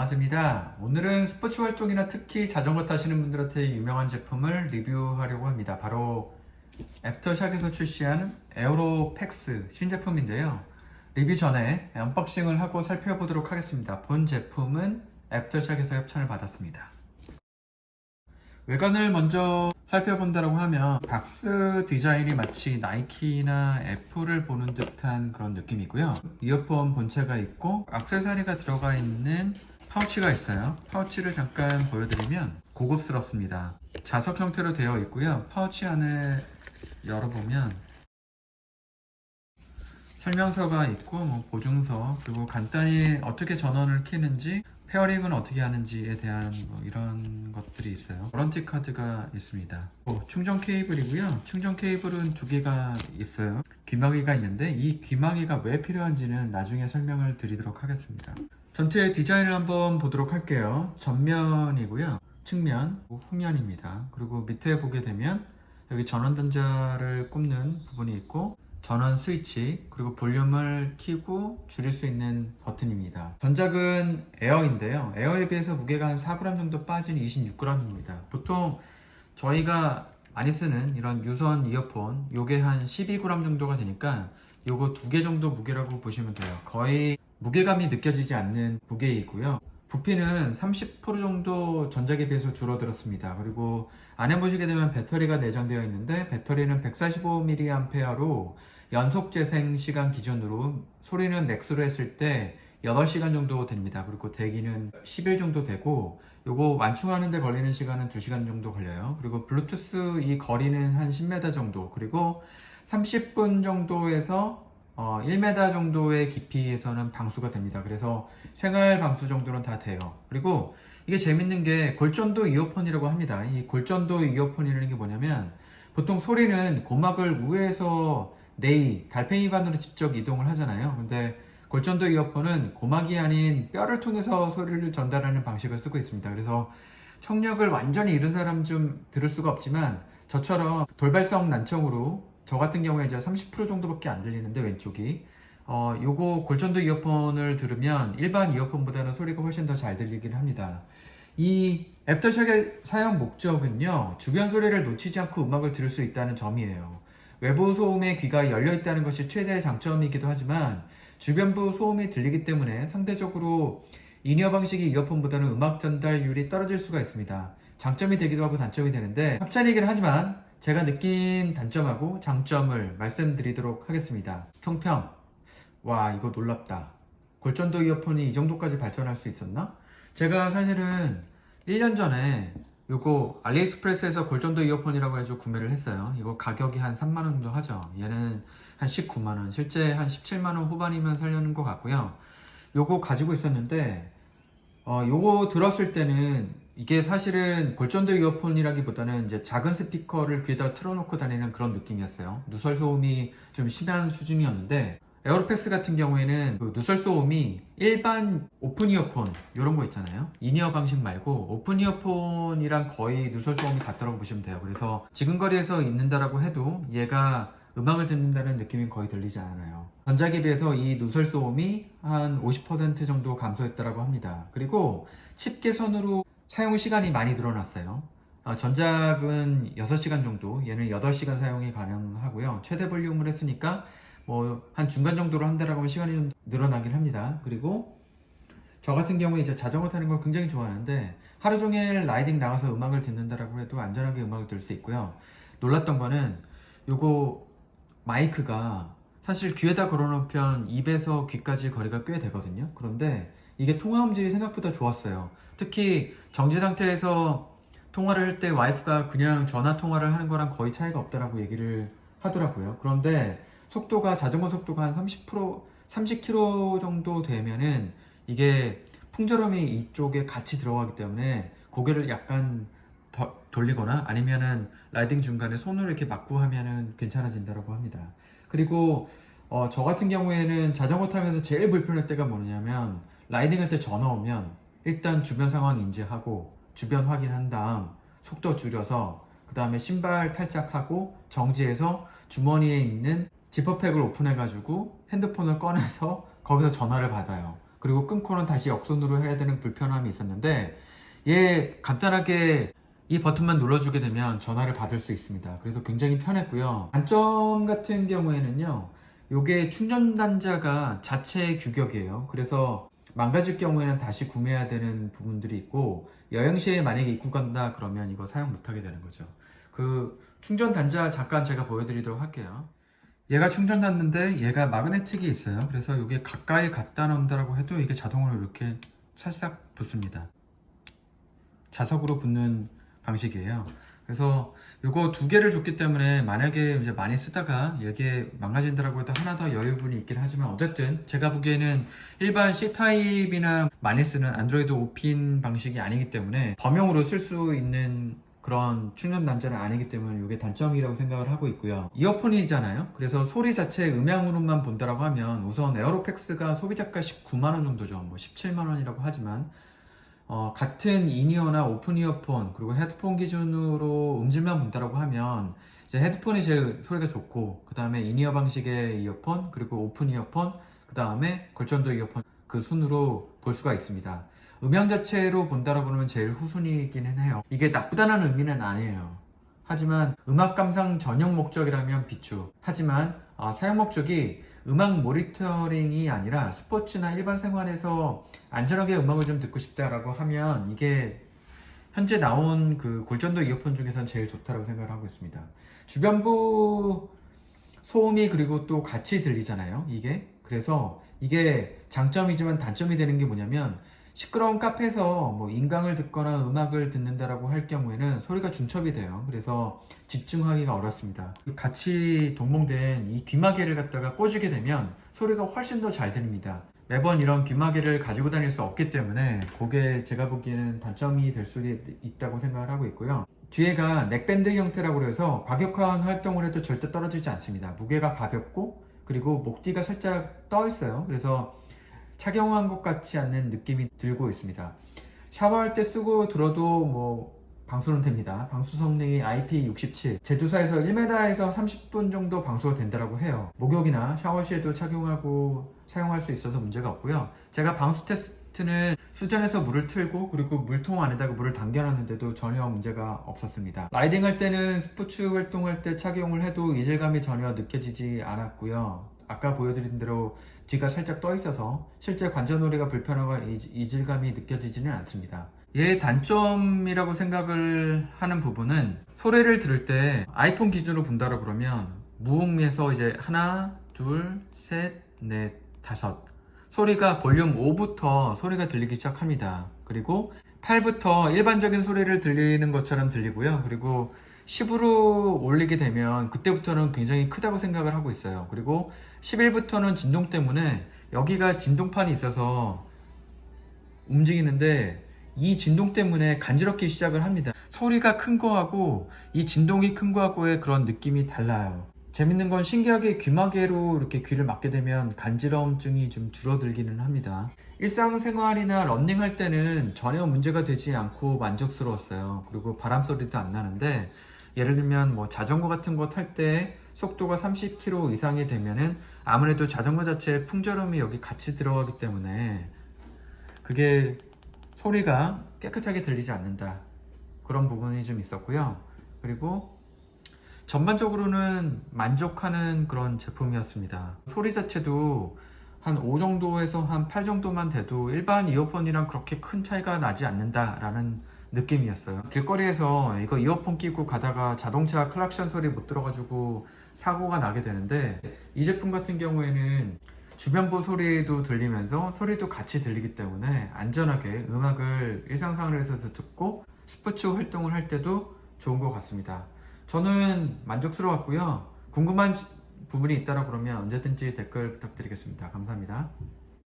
강아지입니다. 오늘은 스포츠 활동이나 특히 자전거 타시는 분들한테 유명한 제품을 리뷰하려고 합니다. 바로 애프터샥에서 출시한 에어로팩스 신제품인데요. 리뷰 전에 언박싱을 하고 살펴보도록 하겠습니다. 본 제품은 애프터샥에서 협찬을 받았습니다. 외관을 먼저 살펴본다고 하면 박스 디자인이 마치 나이키나 애플을 보는 듯한 그런 느낌이고요. 이어폰 본체가 있고 액세서리가 들어가 있는 파우치가 있어요. 파우치를 잠깐 보여드리면 고급스럽습니다. 자석 형태로 되어 있고요. 파우치 안을 열어보면 설명서가 있고 보증서, 그리고 간단히 어떻게 전원을 켜는지, 페어링은 어떻게 하는지에 대한 이런 것들이 있어요. 워런티 카드가 있습니다. 충전 케이블이고요. 충전 케이블은 두 개가 있어요. 귀마개가 있는데 이 귀마개가 왜 필요한지는 나중에 설명을 드리도록 하겠습니다. 전체 디자인을 한번 보도록 할게요. 전면이고요. 측면, 후면입니다. 그리고 밑에 보게 되면 여기 전원 단자를 꼽는 부분이 있고 전원 스위치, 그리고 볼륨을 키고 줄일 수 있는 버튼입니다. 전작은 에어인데요. 에어에 비해서 무게가 한 4g 정도 빠진 26g입니다. 보통 저희가 많이 쓰는 이런 유선 이어폰, 요게 한 12g 정도가 되니까 요거 두 개 정도 무게라고 보시면 돼요. 거의 무게감이 느껴지지 않는 무게이고요. 부피는 30% 정도 전작에 비해서 줄어들었습니다. 그리고 안에 보시게 되면 배터리가 내장되어 있는데 배터리는 145mAh로 연속 재생 시간 기준으로 소리는 맥스로 했을 때 8시간 정도 됩니다. 그리고 대기는 10일 정도 되고, 요거 완충하는 데 걸리는 시간은 2시간 정도 걸려요. 그리고 블루투스 이 거리는 한 10m 정도, 그리고 30분 정도에서 1m 정도의 깊이에서는 방수가 됩니다. 그래서 생활 방수 정도는 다 돼요. 그리고 이게 재밌는 게 골전도 이어폰이라고 합니다. 이 골전도 이어폰이라는 게 뭐냐면, 보통 소리는 고막을 우에서 내이, 달팽이관으로 직접 이동을 하잖아요. 근데 골전도 이어폰은 고막이 아닌 뼈를 통해서 소리를 전달하는 방식을 쓰고 있습니다. 그래서 청력을 완전히 잃은 사람 좀 들을 수가 없지만, 저처럼 돌발성 난청으로, 저 같은 경우에 이제 30% 정도밖에 안 들리는데 왼쪽이, 요거 골전도 이어폰을 들으면 일반 이어폰보다는 소리가 훨씬 더 잘 들리긴 합니다. 이 애프터샥의 사용 목적은요, 주변 소리를 놓치지 않고 음악을 들을 수 있다는 점이에요. 외부 소음에 귀가 열려 있다는 것이 최대의 장점이기도 하지만, 주변부 소음이 들리기 때문에 상대적으로 인이어 방식의 이어폰보다는 음악 전달률이 떨어질 수가 있습니다. 장점이 되기도 하고 단점이 되는데, 협찬이긴 하지만 제가 느낀 단점하고 장점을 말씀드리도록 하겠습니다. 총평. 와, 이거 놀랍다. 골전도 이어폰이 이 정도까지 발전할 수 있었나? 제가 사실은 1년 전에 요거 알리익스프레스에서 골전도 이어폰이라고 해서 구매를 했어요. 이거 가격이 한 3만원 정도 하죠. 얘는 한 19만원, 실제 한 17만원 후반이면 살려는 것 같고요. 요거 가지고 있었는데 요거 들었을 때는 이게 사실은 골전도 이어폰이라기보다는 이제 작은 스피커를 귀에다 틀어놓고 다니는 그런 느낌이었어요. 누설 소음이 좀 심한 수준이었는데, 에어로팩스 같은 경우에는 그 누설 소음이 일반 오픈 이어폰 이런 거 있잖아요. 인이어 방식 말고 오픈 이어폰이랑 거의 누설 소음이 같다고 보시면 돼요. 그래서 지근거리에서 있는다라고 해도 얘가 음악을 듣는다는 느낌이 거의 들리지 않아요. 전작에 비해서 이 누설 소음이 한 50% 정도 감소했다고 합니다. 그리고 칩 개선으로 사용 시간이 많이 늘어났어요. 전작은 6시간 정도, 얘는 8시간 사용이 가능하고요. 최대 볼륨을 했으니까 한 중간 정도로 한다라고 하면 시간이 좀 늘어나긴 합니다. 그리고 저 같은 경우에 이제 자전거 타는 걸 굉장히 좋아하는데, 하루 종일 라이딩 나가서 음악을 듣는다라고 해도 안전하게 음악을 들을 수 있고요. 놀랐던 거는 요거 마이크가 사실 귀에다 걸어놓으면 입에서 귀까지 거리가 꽤 되거든요. 그런데 이게 통화 음질이 생각보다 좋았어요. 특히 정지 상태에서 통화를 할 때 와이프가 그냥 전화 통화를 하는 거랑 거의 차이가 없다라고 얘기를 하더라고요. 그런데 속도가, 자전거 속도가 한 30km 정도 되면은 이게 풍절음이 이쪽에 같이 들어가기 때문에 고개를 약간 돌리거나 아니면은 라이딩 중간에 손으로 이렇게 막고 하면은 괜찮아진다고 합니다. 그리고 저 같은 경우에는 자전거 타면서 제일 불편할 때가 뭐냐면, 라이딩 할 때 전화 오면 일단 주변 상황 인지하고 주변 확인한 다음 속도 줄여서, 그 다음에 신발 탈착하고 정지해서 주머니에 있는 지퍼백을 오픈해가지고 핸드폰을 꺼내서 거기서 전화를 받아요. 그리고 끊고는 다시 역손으로 해야 되는 불편함이 있었는데, 얘 간단하게 이 버튼만 눌러주게 되면 전화를 받을 수 있습니다. 그래서 굉장히 편했고요. 단점 같은 경우에는요, 요게 충전 단자가 자체 규격이에요. 그래서 망가질 경우에는 다시 구매해야 되는 부분들이 있고, 여행시에 만약에 입고 간다 그러면 이거 사용 못하게 되는 거죠. 그 충전 단자 잠깐 제가 보여드리도록 할게요. 얘가 충전 단자인데 얘가 마그네틱이 있어요. 그래서 이게 가까이 갖다 놓는다고 해도 이게 자동으로 이렇게 찰싹 붙습니다. 자석으로 붙는 방식이에요. 그래서 이거 두 개를 줬기 때문에 만약에 이제 많이 쓰다가 이게 망가진다고 해도 하나 더 여유분이 있긴 하지만, 어쨌든 제가 보기에는 일반 C타입이나 많이 쓰는 안드로이드 5핀 방식이 아니기 때문에 범용으로 쓸 수 있는 그런 충전 단자는 아니기 때문에 이게 단점이라고 생각을 하고 있고요. 이어폰이잖아요. 그래서 소리 자체 음향으로만 본다라고 하면 우선 에어로팩스가 소비자가 19만원 정도죠. 뭐 17만원이라고 하지만 같은 인이어나 오픈 이어폰 그리고 헤드폰 기준으로 음질만 본다라고 하면 이제 헤드폰이 제일 소리가 좋고, 그 다음에 인이어 방식의 이어폰, 그리고 오픈 이어폰, 그 다음에 골전도 이어폰, 그 순으로 볼 수가 있습니다. 음향 자체로 본다라고 하면 제일 후순위이긴 해요. 이게 나쁘다는 의미는 아니에요. 하지만 음악 감상 전용 목적이라면 비추. 하지만 사용 목적이 음악 모니터링이 아니라 스포츠나 일반 생활에서 안전하게 음악을 좀 듣고 싶다라고 하면 이게 현재 나온 그 골전도 이어폰 중에선 제일 좋다라고 생각을 하고 있습니다. 주변부 소음이 그리고 또 같이 들리잖아요. 이게 그래서 이게 장점이지만 단점이 되는 게 뭐냐면, 시끄러운 카페에서 뭐 인강을 듣거나 음악을 듣는다라고 할 경우에는 소리가 중첩이 돼요. 그래서 집중하기가 어렵습니다. 같이 동봉된 이 귀마개를 갖다가 꽂으게 되면 소리가 훨씬 더 잘 들립니다. 매번 이런 귀마개를 가지고 다닐 수 없기 때문에 그게 제가 보기에는 단점이 될 수 있다고 생각을 하고 있고요. 뒤에가 넥밴드 형태라고 해서 과격한 활동을 해도 절대 떨어지지 않습니다. 무게가 가볍고 그리고 목뒤가 살짝 떠 있어요. 그래서 착용한 것 같지 않는 느낌이 들고 있습니다. 샤워할 때 쓰고 들어도 뭐 방수는 됩니다. 방수 성능이 IP67, 제조사에서 1m에서 30분 정도 방수가 된다고 해요. 목욕이나 샤워 시에도 착용하고 사용할 수 있어서 문제가 없고요. 제가 방수 테스트는 수전에서 물을 틀고 그리고 물통 안에다가 물을 담겨놨는데도 전혀 문제가 없었습니다. 라이딩 할 때는 스포츠 활동할 때 착용을 해도 이질감이 전혀 느껴지지 않았고요. 아까 보여드린 대로 뒤가 살짝 떠 있어서 실제 관자놀이가 불편하거나 이질감이 느껴지지는 않습니다. 얘의 단점이라고 생각을 하는 부분은, 소리를 들을 때 아이폰 기준으로 본다고 그러면 무음에서 이제 하나, 둘, 셋, 넷, 다섯, 소리가 볼륨 5부터 소리가 들리기 시작합니다. 그리고 8부터 일반적인 소리를 들리는 것처럼 들리고요. 그리고 10으로 올리게 되면 그때부터는 굉장히 크다고 생각을 하고 있어요. 그리고 11부터는 진동 때문에 여기가 진동판이 있어서 움직이는데 이 진동 때문에 간지럽기 시작을 합니다. 소리가 큰 거하고 이 진동이 큰 거하고의 그런 느낌이 달라요. 재밌는 건 신기하게 귀마개로 이렇게 귀를 막게 되면 간지러움증이 좀 줄어들기는 합니다. 일상생활이나 런닝할 때는 전혀 문제가 되지 않고 만족스러웠어요. 그리고 바람 소리도 안 나는데, 예를 들면 뭐 자전거 같은 거 탈 때 속도가 30km 이상이 되면은 아무래도 자전거 자체에 풍절음이 여기 같이 들어가기 때문에 그게 소리가 깨끗하게 들리지 않는다, 그런 부분이 좀 있었고요. 그리고 전반적으로는 만족하는 그런 제품이었습니다. 소리 자체도 한 5 정도에서 한 8 정도만 돼도 일반 이어폰이랑 그렇게 큰 차이가 나지 않는다라는 느낌이었어요. 길거리에서 이거 이어폰 끼고 가다가 자동차 클락션 소리 못 들어가지고 사고가 나게 되는데, 이 제품 같은 경우에는 주변부 소리도 들리면서 소리도 같이 들리기 때문에 안전하게 음악을 일상생활에서도 듣고 스포츠 활동을 할 때도 좋은 것 같습니다. 저는 만족스러웠고요. 궁금한 부분이 있다라 그러면 언제든지 댓글 부탁드리겠습니다. 감사합니다.